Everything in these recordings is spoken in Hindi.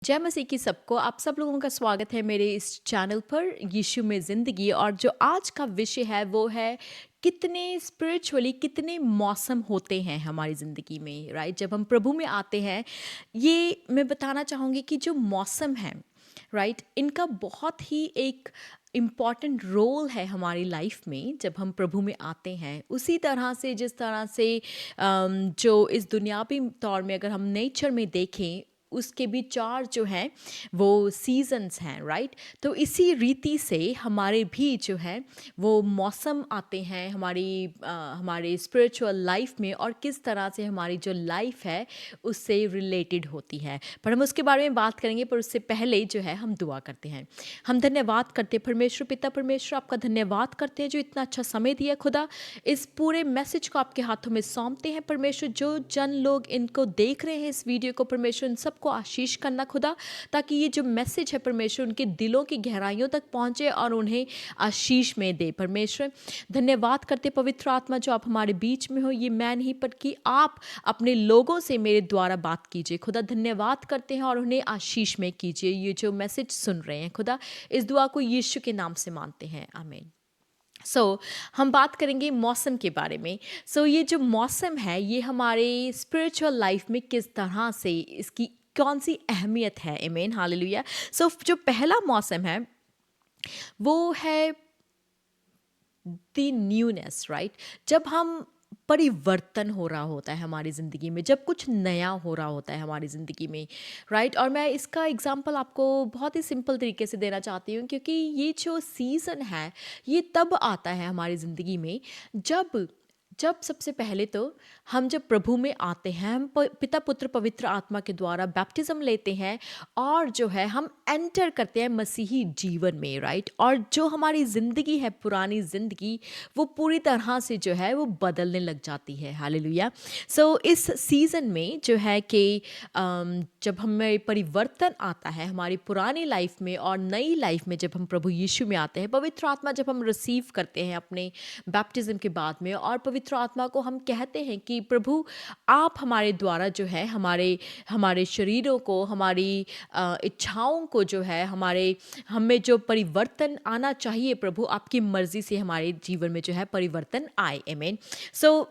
जय मसीह की सबको आप सब लोगों का स्वागत है मेरे इस चैनल पर यीशु में ज़िंदगी। और जो आज का विषय है वो है कितने स्पिरिचुअली कितने मौसम होते हैं हमारी ज़िंदगी में, राइट। जब हम प्रभु में आते हैं, ये मैं बताना चाहूँगी कि जो मौसम है, राइट, इनका बहुत ही एक इम्पॉर्टेंट रोल है हमारी लाइफ में। जब हम प्रभु में आते हैं, उसी तरह से जिस तरह से जो इस दुनियावी तौर में अगर हम नेचर में देखें, उसके भी चार जो हैं वो सीजन्स हैं, राइट। तो इसी रीति से हमारे भी जो है वो मौसम आते हैं हमारे स्पिरिचुअल लाइफ में, और किस तरह से हमारी जो लाइफ है उससे रिलेटेड होती है। पर हम उसके बारे में बात करेंगे, पर उससे पहले जो है हम दुआ करते हैं। हम धन्यवाद करते हैं परमेश्वर पिता, परमेश्वर आपका धन्यवाद करते हैं जो इतना अच्छा समय दिया खुदा। इस पूरे मैसेज को आपके हाथों में सौंपते हैं परमेश्वर। जो जन लोग इनको देख रहे हैं इस वीडियो को, परमेश्वर उन सबको आशीष करना खुदा, ताकि ये जो मैसेज है परमेश्वर उनके दिलों की गहराइयों तक पहुंचे और उन्हें आशीष में दे। परमेश्वर धन्यवाद करते पवित्र आत्मा जो आप हमारे बीच में हो, ये मैं नहीं पर कि आप अपने लोगों से मेरे द्वारा बात कीजिए खुदा। धन्यवाद करते हैं और उन्हें आशीष में कीजिए। ये जो मैसेज सुन रहे हैं खुदा, इस दुआ को यीशु के नाम से मानते हैं, आमीन। हम बात करेंगे मौसम के बारे में। ये जो मौसम है, ये हमारे स्पिरिचुअल लाइफ में किस तरह से इसकी कौन सी अहमियत है, आमीन, हालेलुया। जो पहला मौसम है वो है द न्यूनेस, राइट। जब हम परिवर्तन हो रहा होता है हमारी ज़िंदगी में, जब कुछ नया हो रहा होता है हमारी ज़िंदगी में, राइट। और मैं इसका एग्जांपल आपको बहुत ही सिंपल तरीके से देना चाहती हूँ, क्योंकि ये जो सीज़न है ये तब आता है हमारी ज़िंदगी में जब जब सबसे पहले तो हम जब प्रभु में आते हैं, हम पिता पुत्र पवित्र आत्मा के द्वारा बैप्टिज्म लेते हैं, और जो है हम एंटर करते हैं मसीही जीवन में, राइट। और जो हमारी ज़िंदगी है, पुरानी ज़िंदगी, वो पूरी तरह से जो है वो बदलने लग जाती है, हालेलुया। इस सीज़न में जो है कि जब हमें परिवर्तन आता है हमारी पुरानी लाइफ में और नई लाइफ में, जब हम प्रभु यीशु में आते हैं, पवित्र आत्मा जब हम रिसीव करते हैं अपने बैप्टिज्म के बाद में, और पवित्र आत्मा को हम कहते हैं कि प्रभु आप हमारे द्वारा जो है हमारे हमारे शरीरों को, हमारी इच्छाओं को जो है, हमारे हमें जो परिवर्तन आना चाहिए प्रभु, आपकी मर्जी से हमारे जीवन में जो है परिवर्तन आए, आमीन। सो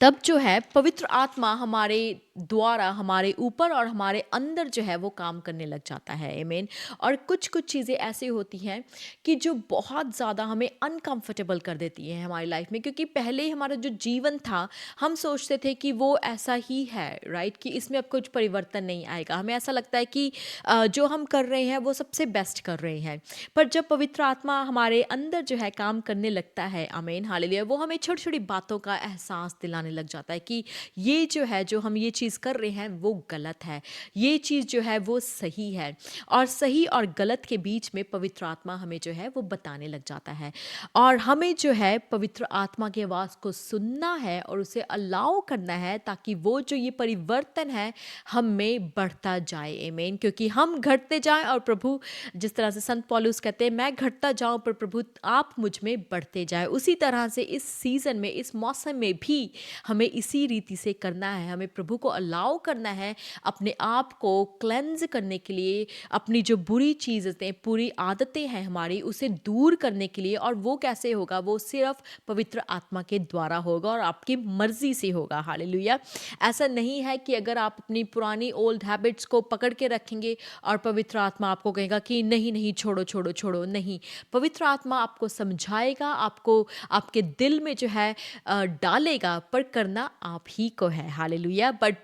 तब जो है पवित्र आत्मा हमारे द्वारा हमारे ऊपर और हमारे अंदर जो है वो काम करने लग जाता है, आमीन। और कुछ कुछ चीज़ें ऐसी होती हैं कि जो बहुत ज़्यादा हमें अनकंफर्टेबल कर देती हैं हमारी लाइफ में, क्योंकि पहले हमारा जो जीवन था, हम सोचते थे कि वो ऐसा ही है, राइट, कि इसमें अब कुछ परिवर्तन नहीं आएगा। हमें ऐसा लगता है कि जो हम कर रहे हैं वो सबसे बेस्ट कर रहे हैं। पर जब पवित्र आत्मा हमारे अंदर जो है काम करने लगता है, आमीन, हालेलुया, वो हमें छोटी छोटी बातों का एहसास दिलाने लग जाता है कि ये जो है, जो हम ये चीज़ कर रहे हैं वो गलत है, ये चीज़ जो है वो सही है। और सही और गलत के बीच में पवित्र आत्मा हमें जो है वो बताने लग जाता है, और हमें जो है पवित्र आत्मा की आवाज़ को सुनना है और उसे अलाउ करना है, ताकि वो जो ये परिवर्तन है हम में बढ़ता जाए, आमीन। क्योंकि हम घटते जाएं और प्रभु, जिस तरह से संत पौलुस कहते हैं, मैं घटता जाऊं पर प्रभु आप मुझ में बढ़ते जाए, उसी तरह से इस सीज़न में, इस मौसम में भी हमें इसी रीति से करना है। हमें प्रभु को अलाउ करना है अपने आप को क्लेंज करने के लिए, अपनी जो बुरी चीज़ें, पूरी आदतें हैं हमारी, उसे दूर करने के लिए। और वो कैसे होगा? वो सिर्फ पवित्र आत्मा के द्वारा होगा और आपकी मर्जी से होगा, हालेलुया। ऐसा नहीं है कि अगर आप अपनी पुरानी ओल्ड हैबिट्स को पकड़ के रखेंगे और पवित्र आत्मा आपको कहेगा कि नहीं नहीं, छोड़ो छोड़ो छोड़ो, नहीं। पवित्र आत्मा आपको समझाएगा, आपको आपके दिल में जो है डालेगा, पर करना आप ही को है, हालेलुया। बट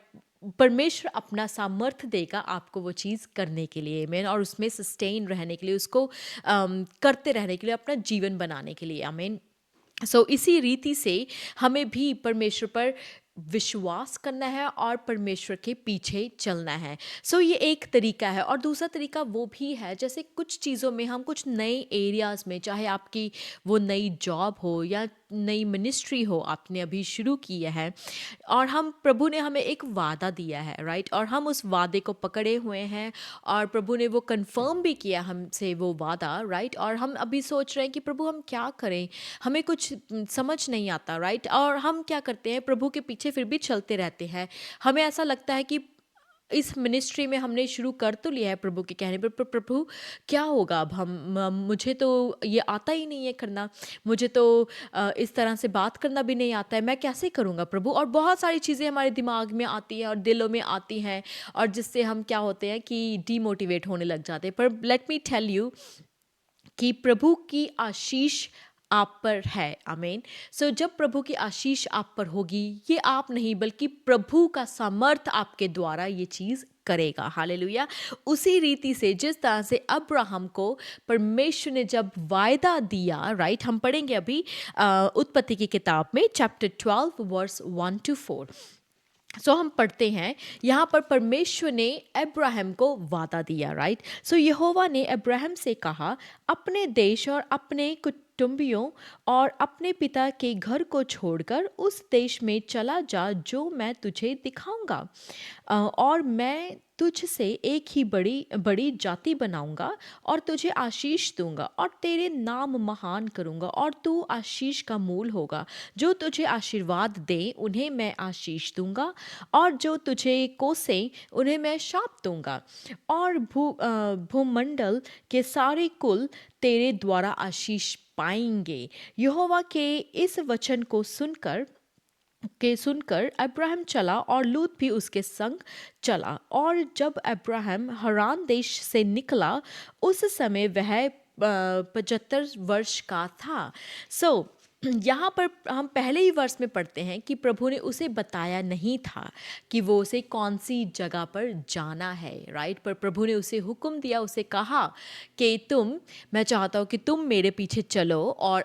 परमेश्वर अपना सामर्थ्य देगा आपको वो चीज़ करने के लिए, आमीन, और उसमें सस्टेन रहने के लिए, उसको करते रहने के लिए, अपना जीवन बनाने के लिए, आमीन। इसी रीति से हमें भी परमेश्वर पर विश्वास करना है और परमेश्वर के पीछे चलना है। ये एक तरीका है। और दूसरा तरीका वो भी है, जैसे कुछ चीज़ों में हम कुछ नए एरियाज़ में, चाहे आपकी वो नई जॉब हो या नई मिनिस्ट्री हो, आपने अभी शुरू की है, और हम प्रभु ने हमें एक वादा दिया है, राइट, और हम उस वादे को पकड़े हुए हैं, और प्रभु ने वो कंफर्म भी किया हमसे वो वादा, राइट। और हम अभी सोच रहे हैं कि प्रभु हम क्या करें, हमें कुछ समझ नहीं आता, राइट। और हम क्या करते हैं, प्रभु के पीछे फिर भी चलते रहते हैं। हमें ऐसा लगता है कि इस मिनिस्ट्री में हमने शुरू कर तो लिया है प्रभु के कहने पर प्रभु क्या होगा अब मुझे तो ये आता ही नहीं है करना। मुझे तो इस तरह से बात करना भी नहीं आता है, मैं कैसे करूँगा प्रभु? और बहुत सारी चीज़ें हमारे दिमाग में आती हैं और दिलों में आती हैं, और जिससे हम क्या होते हैं कि डीमोटिवेट होने लग जाते हैं। पर लेट मी टेल यू कि प्रभु की आशीष आप पर है। आमीन। सो जब प्रभु की आशीष आप पर होगी, ये आप नहीं बल्कि प्रभु का सामर्थ आपके द्वारा ये चीज करेगा। हालेलुया। उसी रीति से जिस तरह से अब्राहम को परमेश्वर ने जब वायदा दिया, राइट, हम पढ़ेंगे अभी उत्पत्ति की किताब में चैप्टर 12 वर्स 1-4। सो हम पढ़ते हैं यहाँ पर परमेश्वर ने अब्राहम को वादा दिया, राइट। सो यहोवा ने अब्राहम से कहा, अपने देश और अपने कुटुंबियों और अपने पिता के घर को छोड़कर उस देश में चला जा जो मैं तुझे दिखाऊंगा, और मैं तुझसे एक ही बड़ी बड़ी जाति बनाऊंगा और तुझे आशीष दूंगा और तेरे नाम महान करूंगा और तू आशीष का मूल होगा। जो तुझे आशीर्वाद दे उन्हें मैं आशीष दूंगा और जो तुझे कोसे उन्हें मैं शाप दूंगा, और भूमंडल के सारे कुल तेरे द्वारा आशीष पाएंगे। यहोवा के इस वचन को सुनकर अब्राहम चला और लूत भी उसके संग चला। और जब अब्राहम हरान देश से निकला उस समय वह 75 वर्ष का था। यहाँ पर हम पहले ही वर्ष में पढ़ते हैं कि प्रभु ने उसे बताया नहीं था कि वो उसे कौन सी जगह पर जाना है, राइट। पर प्रभु ने उसे हुक्म दिया, उसे कहा कि मैं चाहता हूँ कि तुम मेरे पीछे चलो और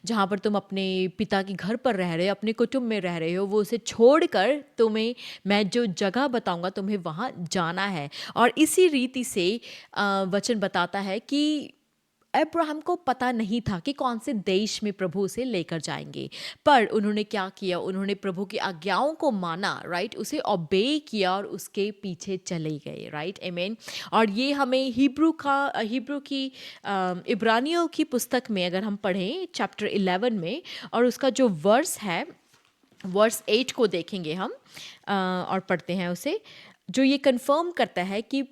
जहाँ पर तुम अपने पिता के घर पर रह रहे हो, अपने कुटुंब में रह रहे हो, वो उसे छोड़कर तुम्हें मैं जो जगह बताऊँगा तुम्हें वहाँ जाना है। और इसी रीति से वचन बताता है कि अब्राहम को पता नहीं था कि कौन से देश में प्रभु उसे लेकर जाएंगे, पर उन्होंने क्या किया, उन्होंने प्रभु की आज्ञाओं को माना, राइट, उसे ओबे किया और उसके पीछे चले गए, राइट, आमीन। और ये हमें हिब्रू की इब्रानियों की पुस्तक में अगर हम पढ़ें चैप्टर 11 में, और उसका जो वर्स है वर्स 8 को देखेंगे हम और पढ़ते हैं उसे, जो ये कंफर्म करता है कि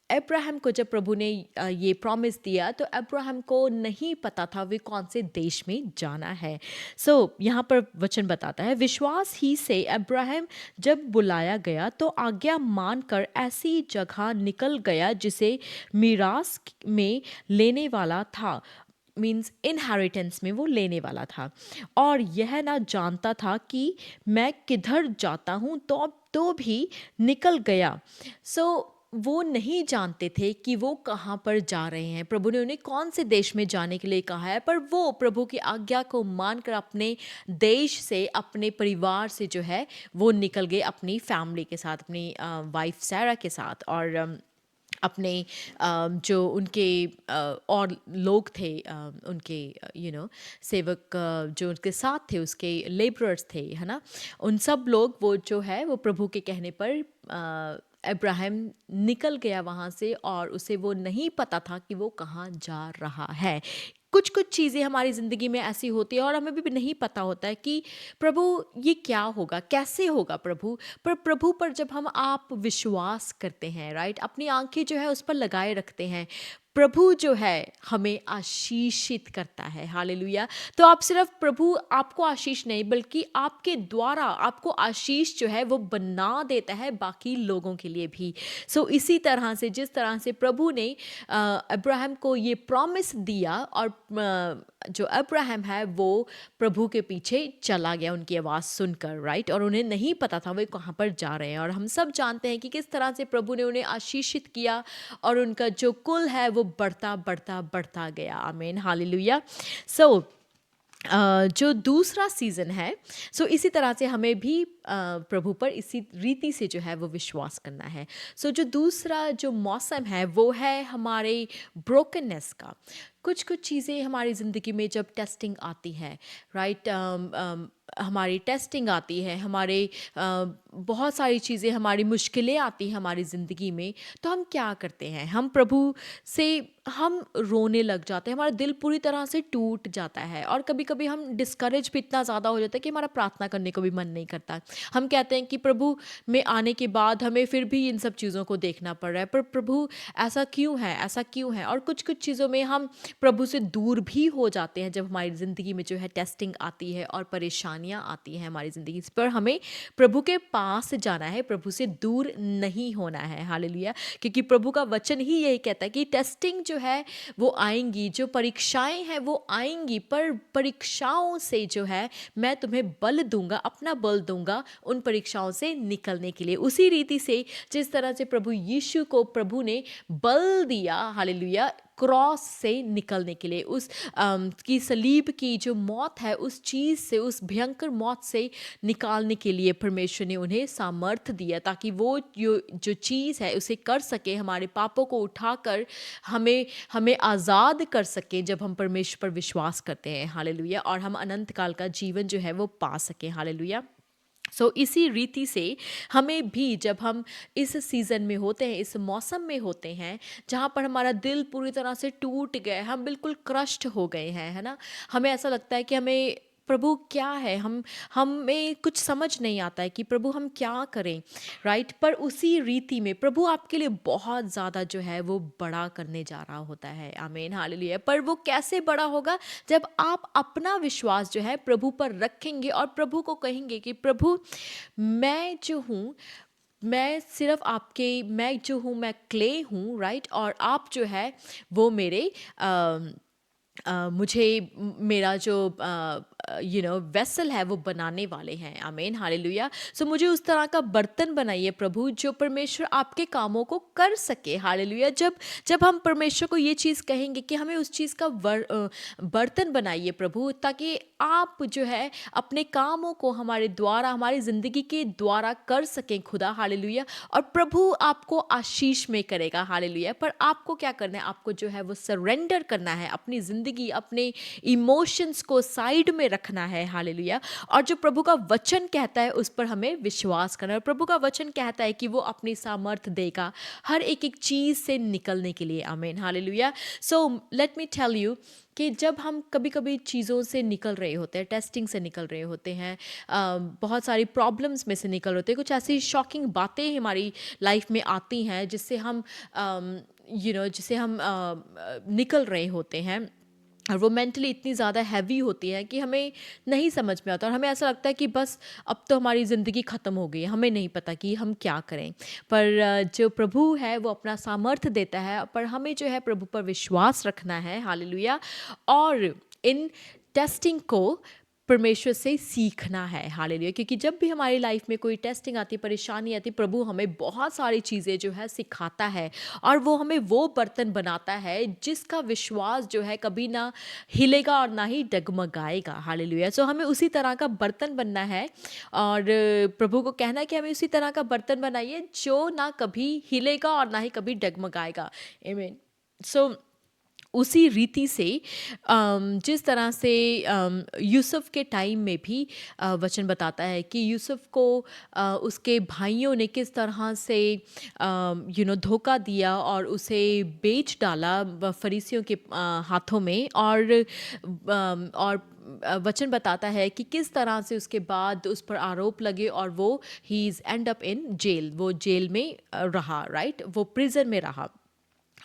अब्राहम को जब प्रभु ने ये प्रॉमिस दिया तो अब्राहम को नहीं पता था वे कौन से देश में जाना है। यहाँ पर वचन बताता है, विश्वास ही से अब्राहम जब बुलाया गया तो आज्ञा मानकर ऐसी जगह निकल गया जिसे मीरास में लेने वाला था, मीन्स इनहेरिटेंस में वो लेने वाला था, और यह ना जानता था कि मैं किधर जाता हूँ, तो भी निकल गया। वो नहीं जानते थे कि वो कहाँ पर जा रहे हैं, प्रभु ने उन्हें कौन से देश में जाने के लिए कहा है, पर वो प्रभु की आज्ञा को मानकर अपने देश से, अपने परिवार से जो है वो निकल गए, अपनी फैमिली के साथ, अपनी वाइफ सैरा के साथ, और अपने जो उनके और लोग थे, उनके सेवक जो उनके साथ थे, उसके लेबरर्स थे, है ना, उन सब लोग वो जो है वो प्रभु के कहने पर अब्राहम निकल गया वहाँ से, और उसे वो नहीं पता था कि वो कहाँ जा रहा है। कुछ कुछ चीज़ें हमारी ज़िंदगी में ऐसी होती है और हमें भी नहीं पता होता है कि प्रभु ये क्या होगा, कैसे होगा प्रभु। पर प्रभु पर जब आप विश्वास करते हैं, राइट, अपनी आंखें जो है उस पर लगाए रखते हैं, प्रभु जो है हमें आशीषित करता है। हालेलुया। तो आप सिर्फ प्रभु आपको आशीष नहीं बल्कि आपके द्वारा आपको आशीष जो है वो बना देता है बाकी लोगों के लिए भी। इसी तरह से जिस तरह से प्रभु ने अब्राहम को ये प्रॉमिस दिया, और जो अब्राहम है वो प्रभु के पीछे चला गया उनकी आवाज़ सुनकर, राइट, और उन्हें नहीं पता था वे कहाँ पर जा रहे हैं। और हम सब जानते हैं कि किस तरह से प्रभु ने उन्हें आशीषित किया और उनका जो कुल है वो बढ़ता बढ़ता बढ़ता गया। आमीन, हालेलुया। जो दूसरा सीज़न है, इसी तरह से हमें भी प्रभु पर इसी रीति से जो है वो विश्वास करना है। जो दूसरा जो मौसम है वो है हमारे ब्रोकननेस का। कुछ कुछ चीज़ें हमारी ज़िंदगी में जब टेस्टिंग आती है, राइट, हमारी टेस्टिंग आती है, बहुत सारी चीज़ें, हमारी मुश्किलें आती हैं हमारी ज़िंदगी में, तो हम क्या करते हैं? हम प्रभु से हम रोने लग जाते हैं, हमारा दिल पूरी तरह से टूट जाता है और कभी-कभी हम डिस्करेज भी इतना ज़्यादा हो जाता है कि हमारा प्रार्थना करने को भी मन नहीं करता। हम कहते हैं कि प्रभु में आने के बाद हमें फिर भी इन सब चीज़ों को देखना पड़ रहा है, पर प्रभु ऐसा क्यों है? ऐसा क्यों है? और कुछ-कुछ चीज़ों में हम प्रभु से दूर भी हो जाते हैं जब हमारी ज़िंदगी में जो है टेस्टिंग आती है और परेशानियाँ आती हैं हमारी ज़िंदगी पर हमें प्रभु के पास जाना है, प्रभु से दूर नहीं होना है। हालेलुया! क्योंकि प्रभु का वचन ही यही कहता है कि टेस्टिंग जो है वो आएँगी, जो परीक्षाएँ हैं वो आएँगी, पर परीक्षाओं से जो है मैं तुम्हें बल दूँगा, अपना बल दूँगा उन परीक्षाओं से निकलने के लिए। उसी रीति से जिस तरह से प्रभु यीशु को प्रभु ने बल दिया, हालेलुया, क्रॉस से निकलने के लिए, उस की सलीब की जो मौत है उस चीज़ से, उस भयंकर मौत से निकालने के लिए परमेश्वर ने उन्हें सामर्थ्य दिया ताकि वो जो चीज़ है उसे कर सके, हमारे पापों को उठाकर हमें हमें आज़ाद कर सके जब हम परमेश्वर पर विश्वास करते हैं, हालेलुया, और हम अनंत काल का जीवन जो है वो पा सकें, हालेलुया। इसी रीति से हमें भी जब हम इस सीज़न में होते हैं, इस मौसम में होते हैं, जहाँ पर हमारा दिल पूरी तरह से टूट गया है, हम बिल्कुल क्रश्ड हो गए हैं, है ना? हमें ऐसा लगता है कि हमें प्रभु क्या है? हमें कुछ समझ नहीं आता है कि प्रभु हम क्या करें, राइट? पर उसी रीति में प्रभु आपके लिए बहुत ज़्यादा जो है वो बड़ा करने जा रहा होता है। आमीन, हालेलुया। पर वो कैसे बड़ा होगा? जब आप अपना विश्वास जो है प्रभु पर रखेंगे और प्रभु को कहेंगे कि प्रभु, मैं जो हूँ, मैं जो हूँ मैं क्ले हूँ, राइट? और आप जो है वो मेरे मुझे मेरा जो वेसल है वो बनाने वाले हैं। आमीन, हालेलुया। मुझे उस तरह का बर्तन बनाइए प्रभु जो परमेश्वर आपके कामों को कर सके। हालेलुया। जब जब हम परमेश्वर को ये चीज़ कहेंगे कि हमें उस चीज़ का बर्तन बनाइए प्रभु, ताकि आप जो है अपने कामों को हमारे द्वारा, हमारी ज़िंदगी के द्वारा कर सकें खुदा। हालेलुया। और प्रभु आपको आशीष में करेगा। हालेलुया। पर आपको क्या करना है? आपको जो है वो सरेंडर करना है, अपनी ज़िंदगी, अपने इमोशंस को साइड में रखना है। हालेलुया। और जो प्रभु का वचन कहता है उस पर हमें विश्वास करना है। और प्रभु का वचन कहता है कि वो अपनी सामर्थ्य देगा हर एक एक चीज़ से निकलने के लिए। आमीन, hallelujah. Let me tell you कि जब हम कभी-कभी चीज़ों से निकल रहे होते हैं, टेस्टिंग से निकल रहे होते हैं, बहुत सारी प्रॉब्लम्स में से निकल रहे होते हैं, कुछ ऐसी शॉकिंग बातें हमारी लाइफ में आती हैं जिससे हम निकल रहे होते हैं, और वो मेंटली इतनी ज़्यादा हैवी होती है कि हमें नहीं समझ में आता और हमें ऐसा लगता है कि बस अब तो हमारी ज़िंदगी ख़त्म हो गई है, हमें नहीं पता कि हम क्या करें। पर जो प्रभु है वो अपना सामर्थ्य देता है, पर हमें जो है प्रभु पर विश्वास रखना है। हालेलुया। और इन टेस्टिंग को परमेश्वर से सीखना है। हालेलुया। क्योंकि जब भी हमारी लाइफ में कोई टेस्टिंग आती, परेशानी आती, प्रभु हमें बहुत सारी चीज़ें जो है सिखाता है और वो हमें वो बर्तन बनाता है जिसका विश्वास जो है कभी ना हिलेगा और ना ही डगमगाएगा। हालेलुया। हमें उसी तरह का बर्तन बनना है और प्रभु को कहना है कि हमें उसी तरह का बर्तन बनाइए जो ना कभी हिलेगा और ना ही कभी डगमगाएगा। आमीन। उसी रीति से जिस तरह से यूसुफ के टाइम में भी वचन बताता है कि यूसुफ को उसके भाइयों ने किस तरह से धोखा दिया और उसे बेच डाला फरीसियों के हाथों में, और वचन बताता है कि किस तरह से उसके बाद उस पर आरोप लगे और वो he is end up in jail, वो जेल में रहा, राइट, वो प्रिजन में रहा।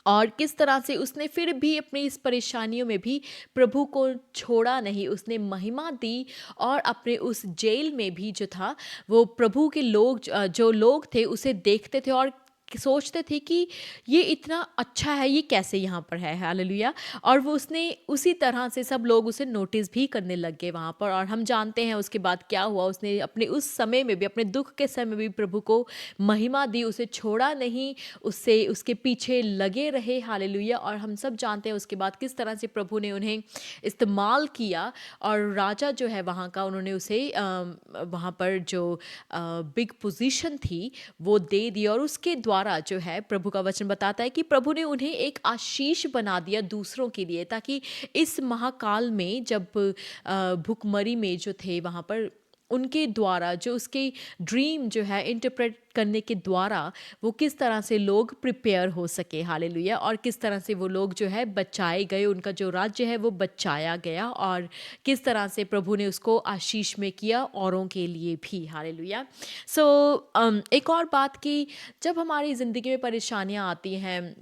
और किस तरह से उसने फिर भी अपनी इस परेशानियों में भी प्रभु को छोड़ा नहीं, उसने महिमा दी और अपने उस जेल में भी जो था वो प्रभु के लोग, जो लोग थे उसे देखते थे और सोचते थे कि ये इतना अच्छा है, ये कैसे यहाँ पर है। हालेलुया। और वो उसने उसी तरह से सब लोग उसे नोटिस भी करने लग गए वहाँ पर, और हम जानते हैं उसके बाद क्या हुआ। उसने अपने उस समय में भी, अपने दुख के समय में भी प्रभु को महिमा दी, उसे छोड़ा नहीं, उससे उसके पीछे लगे रहे। हालेलुया। और हम सब जानते हैं उसके बाद किस तरह से प्रभु ने उन्हें इस्तेमाल किया और राजा जो है वहाँ का, उन्होंने उसे वहाँ पर जो बिग पोजीशन थी वो दे दी और उसके द्वारा द्वारा जो है प्रभु का वचन बताता है कि प्रभु ने उन्हें एक आशीष बना दिया दूसरों के लिए, ताकि इस महाकाल में जब भुखमरी में जो थे वहाँ पर उनके द्वारा जो उसके ड्रीम जो है इंटरप्रेट करने के द्वारा वो किस तरह से लोग प्रिपेयर हो सके, हालेलुया, और किस तरह से वो लोग जो है बचाए गए, उनका जो राज्य है वो बचाया गया, और किस तरह से प्रभु ने उसको आशीष में किया औरों के लिए भी, हालेलुया। सो एक और बात कि जब हमारी ज़िंदगी में परेशानियाँ आती हैं,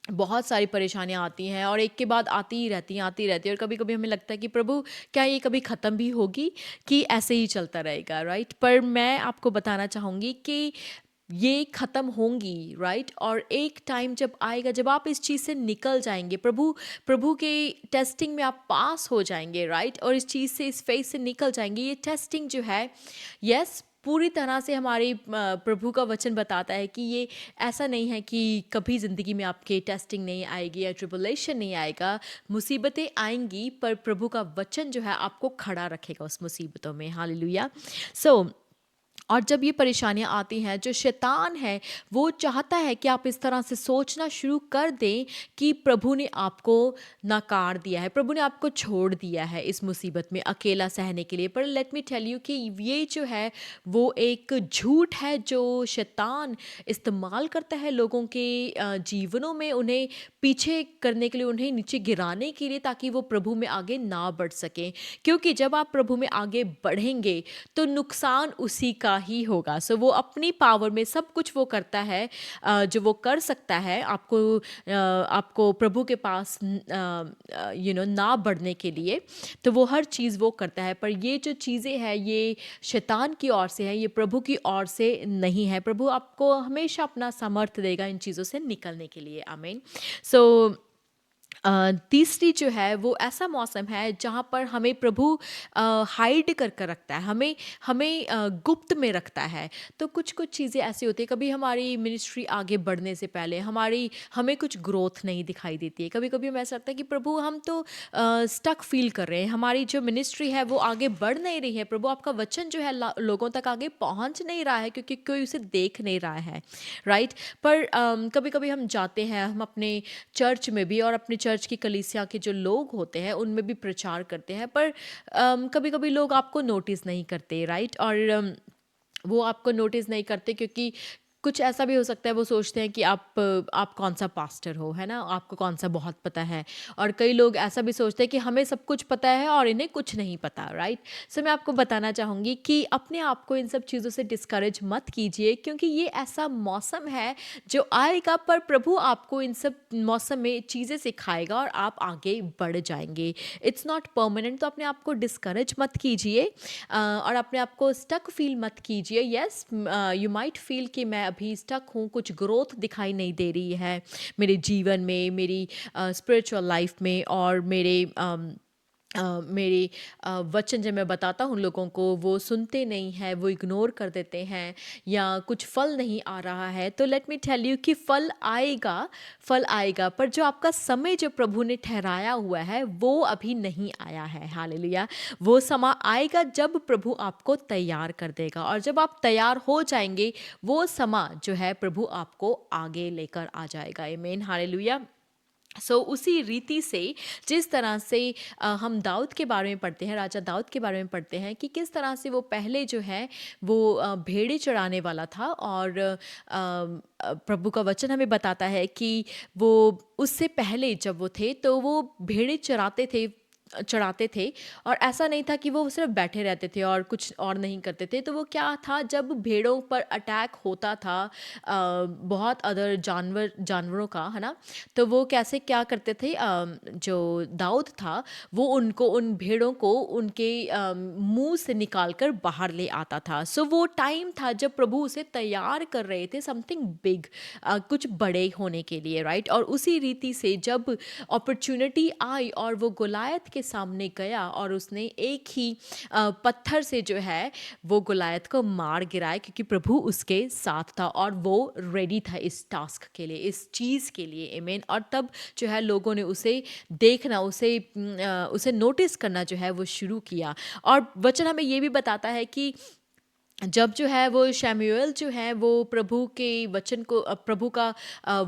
बहुत सारी परेशानियाँ आती हैं और एक के बाद आती ही रहती हैं, और कभी-कभी हमें लगता है कि प्रभु क्या ये कभी ख़त्म भी होगी कि ऐसे ही चलता रहेगा, राइट? पर मैं आपको बताना चाहूँगी कि ये ख़त्म होंगी, राइट? और एक टाइम जब आएगा जब आप इस चीज़ से निकल जाएँगे, प्रभु प्रभु के टेस्टिंग में आप पास हो जाएँगे, राइट? और इस चीज़ से, इस फ़ेज़ से निकल जाएँगे। ये टेस्टिंग जो है, यस, पूरी तरह से हमारी प्रभु का वचन बताता है कि ये ऐसा नहीं है कि कभी ज़िंदगी में आपके टेस्टिंग नहीं आएगी या ट्रिबुलेशन नहीं आएगा, मुसीबतें आएँगी, पर प्रभु का वचन जो है आपको खड़ा रखेगा उस मुसीबतों में, हालेलुया। सो और जब ये परेशानियाँ आती हैं, जो शैतान है वो चाहता है कि आप इस तरह से सोचना शुरू कर दें कि प्रभु ने आपको नकार दिया है, प्रभु ने आपको छोड़ दिया है इस मुसीबत में अकेला सहने के लिए। पर लेट मी टेल यू कि ये जो है वो एक झूठ है जो शैतान इस्तेमाल करता है लोगों के जीवनों में, उन्हें पीछे करने के लिए, उन्हें नीचे गिराने के लिए, ताकि वो प्रभु में आगे ना बढ़ सकें। क्योंकि जब आप प्रभु में आगे बढ़ेंगे तो नुकसान उसी का ही होगा। सो वो अपनी पावर में सब कुछ वो करता है जो वो कर सकता है आपको प्रभु के पास ना बढ़ने के लिए। तो वो हर चीज़ वो करता है, पर ये जो चीज़ें हैं ये शैतान की ओर से है, ये प्रभु की ओर से नहीं है। प्रभु आपको हमेशा अपना सामर्थ देगा इन चीज़ों से निकलने के लिए, आमीन। सो तीसरी जो है वो ऐसा मौसम है जहाँ पर हमें प्रभु हाइड कर कर रखता है, हमें हमें गुप्त में रखता है। तो कुछ कुछ चीज़ें ऐसी होती है, कभी हमारी मिनिस्ट्री आगे बढ़ने से पहले हमें कुछ ग्रोथ नहीं दिखाई देती है। कभी कभी हमें ऐसा लगता है कि प्रभु हम तो स्टक फील कर रहे हैं, हमारी जो मिनिस्ट्री है वो आगे बढ़ नहीं रही है, प्रभु आपका वचन जो है लोगों तक आगे पहुँच नहीं रहा है क्योंकि कोई उसे देख नहीं रहा है, राइट? पर कभी कभी हम जाते हैं, हम अपने चर्च में भी और अपने चर्च की कलीसिया के जो लोग होते हैं उनमें भी प्रचार करते हैं, पर कभी कभी लोग आपको नोटिस नहीं करते, राइट? और वो आपको नोटिस नहीं करते क्योंकि कुछ ऐसा भी हो सकता है, वो सोचते हैं कि आप कौन सा पास्टर हो, है ना, आपको कौन सा बहुत पता है। और कई लोग ऐसा भी सोचते हैं कि हमें सब कुछ पता है और इन्हें कुछ नहीं पता, राइट? सो मैं आपको बताना चाहूँगी कि अपने आप को इन सब चीज़ों से डिस्करेज मत कीजिए, क्योंकि ये ऐसा मौसम है जो आएगा, पर प्रभु आपको इन सब मौसम में चीज़ें सिखाएगा और आप आगे बढ़ जाएंगे। इट्स नॉट परमानेंट, तो अपने आप को डिस्करेज मत कीजिए और अपने आप को स्टक फील मत कीजिए। यस, यू माइट फील कि मैं अभी स्टक हूँ, कुछ ग्रोथ दिखाई नहीं दे रही है मेरे जीवन में, मेरी स्पिरिचुअल लाइफ में, और मेरे वचन जब मैं बताता हूँ लोगों को वो सुनते नहीं हैं, वो इग्नोर कर देते हैं, या कुछ फल नहीं आ रहा है। तो लेट मी टेल यू कि फल आएगा, पर जो आपका समय जो प्रभु ने ठहराया हुआ है वो अभी नहीं आया है, हालेलुया। वो समय आएगा जब प्रभु आपको तैयार कर देगा, और जब आप तैयार हो जाएंगे वो समय जो है प्रभु आपको आगे लेकर आ जाएगा, आमीन, हालेलुया। उसी रीति से जिस तरह से हम दाऊद के बारे में पढ़ते हैं, राजा दाऊद के बारे में पढ़ते हैं कि किस तरह से वो पहले जो है वो भेड़ें चराने वाला था, और प्रभु का वचन हमें बताता है कि वो उससे पहले जब वो थे तो वो भेड़ें चढ़ाते थे, और ऐसा नहीं था कि वो सिर्फ बैठे रहते थे और कुछ और नहीं करते थे। तो वो क्या था, जब भेड़ों पर अटैक होता था बहुत अदर जानवरों का, है ना, तो वो कैसे क्या करते थे, जो दाऊद था वो उन भेड़ों को उनके मुंह से निकाल कर बाहर ले आता था। वो टाइम था जब प्रभु उसे तैयार कर रहे थे समथिंग बिग, कुछ बड़े होने के लिए, राइट? और उसी रीति से जब अपॉर्चुनिटी आई और वो गोलायत के सामने गया और उसने एक ही पत्थर से जो है वो गोलायत को मार गिराया, क्योंकि प्रभु उसके साथ था और वो रेडी था इस टास्क के लिए, इस चीज़ के लिए, आमीन। और तब जो है लोगों ने उसे देखना, उसे नोटिस करना जो है वो शुरू किया। और वचन हमें ये भी बताता है कि जब जो है वो शमूएल जो है वो प्रभु के वचन को प्रभु का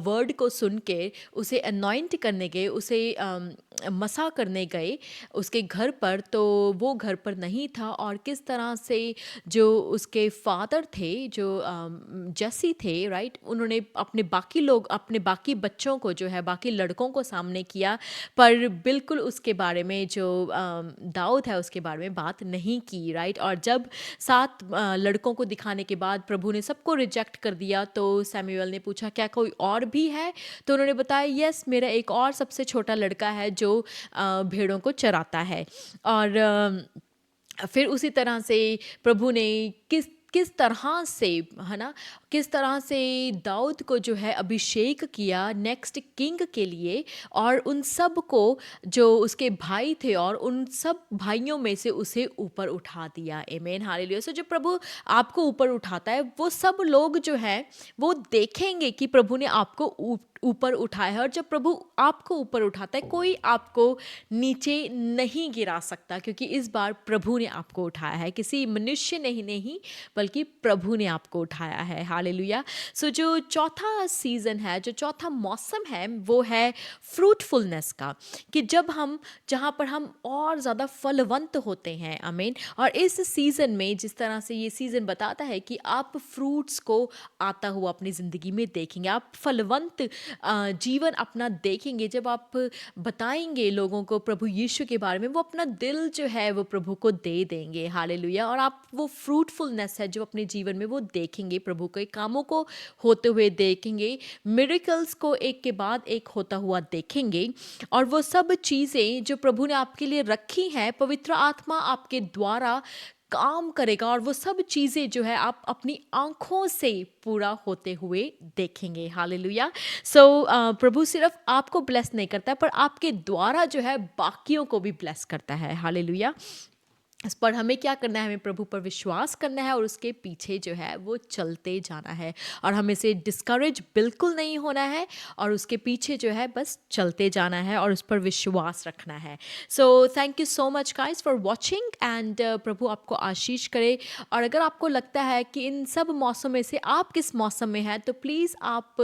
वर्ड को सुन के उसे अनॉइंट करने गए, उसे मसा करने गए उसके घर पर, तो वो घर पर नहीं था। और किस तरह से जो उसके फादर थे, जो जसी थे, राइट, उन्होंने अपने बाकी बच्चों को जो है, बाकी लड़कों को सामने किया, पर बिल्कुल उसके बारे में जो दाऊद है उसके बारे में बात नहीं की, राइट। और जब 7 लड़कों को दिखाने के बाद प्रभु ने सबको रिजेक्ट कर दिया, तो सैमुअल ने पूछा क्या कोई और भी है? तो उन्होंने बताया यस, मेरा एक और सबसे छोटा लड़का है जो भेड़ों को चराता है। और फिर उसी तरह से प्रभु ने किस किस तरह से, है ना, किस तरह से दाऊद को जो है अभिषेक किया नेक्स्ट किंग के लिए, और उन सब को जो उसके भाई थे और उन सब भाइयों में से उसे ऊपर उठा दिया। आमीन, हालेलुया। सो जो प्रभु आपको ऊपर उठाता है, वो सब लोग जो है वो देखेंगे कि प्रभु ने आपको ऊपर उठाया है। और जब प्रभु आपको ऊपर उठाता है, कोई आपको नीचे नहीं गिरा सकता, क्योंकि इस बार प्रभु ने आपको उठाया है, किसी मनुष्य ने ही नहीं बल्कि प्रभु ने आपको उठाया है। हालेलुया। सो जो चौथा सीजन है, जो चौथा मौसम है, वो है फ्रूटफुलनेस का, कि जब हम जहाँ पर हम और ज़्यादा फलवंत होते हैं। आमीन। और इस सीज़न में जिस तरह से ये सीज़न बताता है कि आप फ्रूट्स को आता हुआ अपनी ज़िंदगी में देखेंगे, आप फलवंत जीवन अपना देखेंगे। जब आप बताएंगे लोगों को प्रभु यीशु के बारे में, वो अपना दिल जो है वो प्रभु को दे देंगे। हालेलुया। और आप वो फ्रूटफुलनेस है जो अपने जीवन में वो देखेंगे, प्रभु के कामों को होते हुए देखेंगे, मिरेकल्स को एक के बाद एक होता हुआ देखेंगे। और वो सब चीज़ें जो प्रभु ने आपके लिए रखी हैं, पवित्र आत्मा आपके द्वारा काम करेगा, और वो सब चीज़ें जो है आप अपनी आँखों से पूरा होते हुए देखेंगे। हालेलुया। सो प्रभु सिर्फ आपको ब्लेस नहीं करता है, पर आपके द्वारा जो है बाकियों को भी ब्लेस करता है। हालेलुया। इस पर हमें क्या करना है? हमें प्रभु पर विश्वास करना है और उसके पीछे जो है वो चलते जाना है, और हमें से डिस्करेज बिल्कुल नहीं होना है, और उसके पीछे जो है बस चलते जाना है और उस पर विश्वास रखना है। So thank you so much guys for watching, and Prabhu आपको आशीष करे। और अगर आपको लगता है कि इन सब मौसम में से आप किस मौसम में हैं, तो प्लीज़ आप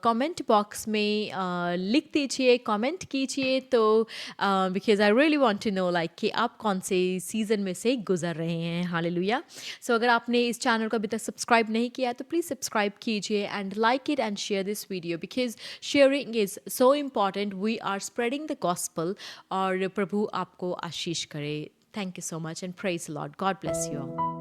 कमेंट बॉक्स में लिख दीजिए, कमेंट कीजिए, तो because I really want to know like कि आप कौन से सीज़न में से गुजर रहे हैं। हालेलुया। सो अगर आपने इस चैनल को अभी तक सब्सक्राइब नहीं किया है, तो प्लीज़ सब्सक्राइब कीजिए and like it and share this video, because sharing is so important. We are spreading the gospel. और प्रभु आपको आशीष करे। Thank you so much and praise lord. God bless you all.